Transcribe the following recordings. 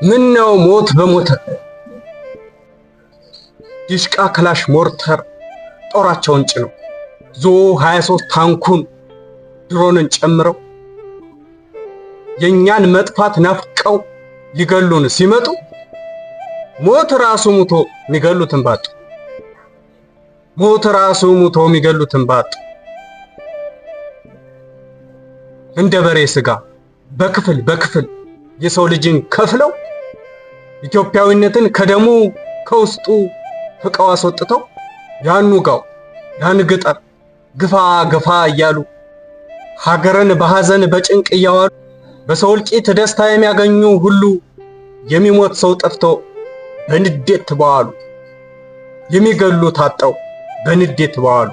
ምን ነው ሞት በሞተ ዲሽቃ ክላሽ ሞርተር ጦራቸውን ጭነው ዙ 23 ታንኩን ድሮንን ጨምረው የኛን መጥፋት ናፍቀው ሊገሉን ሲመጡ ሞት ራሱ ሙቶ ሚገሉትን ባጡ ሞት ራሱ ሙቶ ሚገሉትን ባጡ እንደ በሬ ስጋ በክፍል የሰው ልጅን ከፍለው ኢትዮጵያዊነትን ከደሙ ከውስጡ ፍቀው አስወጥተው ያኑጋው ያንግጠር ግፋ እያሉ ሀገርን በሐዘን በጭንቅ እያዋሉ በሰው እልቂት ደስታ የሚያገኙ ሁሉ የሚሞት ሰው ጠፍቶ በንዴት ተባሉ የሚገሉ ታጣው በንዴት ተባሉ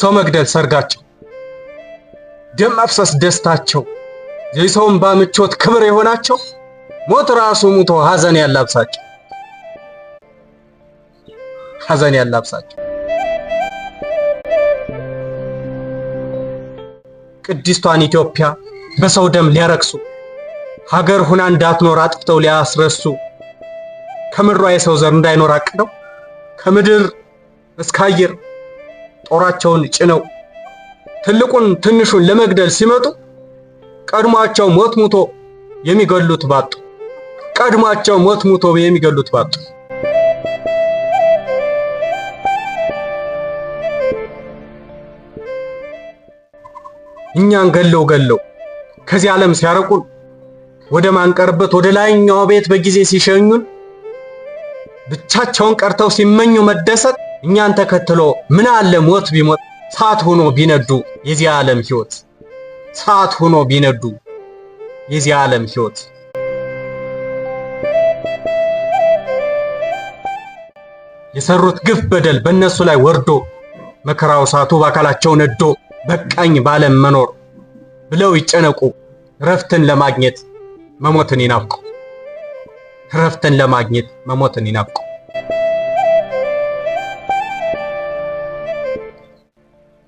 ሰው መግደል ሰርጋቸው ደም አፍሰስ ደስታቸው የሰውን ባምቾት ክብር የሆናቸው ሞት ራሱ ሙቶ ሐዘን ያላብሳቸው ቅድስቷን ኢትዮጵያ በሰው ደም ሊያረክሱ ሀገር ሁና እንዳትኖር አጥፍተው ሊያስረሱ ከምድሯ የሰው ዘር እንዳይኖር አቅደው ከምድር እስከ አየር ጦራቸውን ጭነው ትልቁን ትንሹን ለመግደል ሲመጡ ቀድሟቸው ሞት ሙቶ የሚገሉት ባጡ እኛን ገለው ከዚህ ዓለም ሲያረቁን ወደ ማንቀርበት ወደ ላይኛው ቤት በጊዜ ሲሸኙን ብቻቸውን ቀርተው ሲመኙ መደሰት እኛን ተከትሎ ምን አለ ሞት ቢሞት ሳት ሆኖ ቢነዱ የዚህ ዓለም ሕይወት ሳት ሆኖ ቢነዱ የዚህ ዓለም ሕይወት የሰሩት ግፍ በደል በእነሱ ላይ ወርዶ መከራው ሳቱ ባካላቸው ነዶ በቃኝ ባለም መኖር ብለው ይጨነቁ ረፍትን ለማግኘት መሞትን ይናፍቁ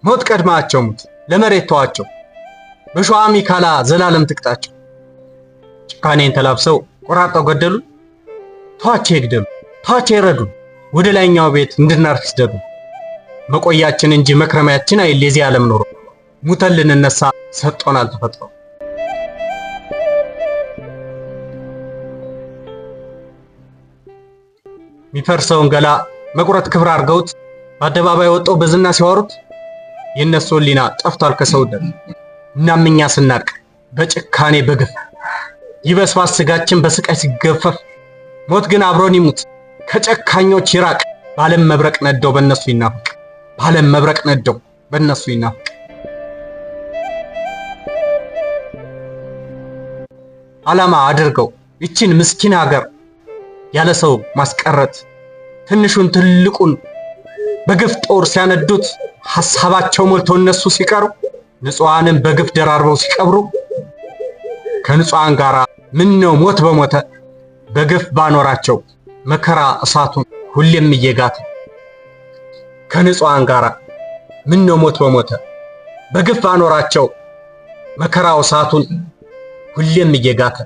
ሞት ቀድማቸው ሙት ለመሬት ተዋቸው በሸዋሚ ካላ ዘላለም ትቅጣቸው ጭካኔን ተላብሰው ቆራጣው ገደሉ ተዋቸው ይግደሉ ተዋቸው ይረዱ ወደ ላይኛው ቤት እንድናርፍ ይስደዱ መቆያችን እንጂ መክረማያችን አይል የዚህ ዓለም ኖሮ ሙተን ልንነሳ ሰጥቶናል ተፈጥሮ ሚፈርሰውን ገላ መቁረጥ ክብር አርገውት በአደባባይ ወጣው በዝና ሲያወሩት የነሱ ሊና ጠፍቷል ከሰው ደም እናምኛ ስናቅ በጭካኔ በግፍ ይበስባስ ስጋችን በስቃይ ሲገፈፍ ሞት ግን አብሮን ይሙት ከጨካኞች ይራቅ ባለም መብረቅ ነደው በእነሱ ይናፍቅ ዓላማ አድርገው ይችን ምስኪን ሀገር ያለ ሰው ማስቀረት ትንሹን ትልቁን በግፍ ጦር ሲያነዱት ሐሳባቸው ሞልቶ እነሱ ሲቀሩ ንጹሃንን በግፍ ደራርበው ሲቀብሩ ከንጹሃን ጋራ ምን ነው ሞት በሞተ በግፍ ባኖራቸው መከራ እሳቱን ሁሌም እየጋተ ከንጹሃን ጋራ ምን ነው ሞት በሞተ በግፍ ባኖራቸው መከራው እሳቱን ሁሌም እየጋተ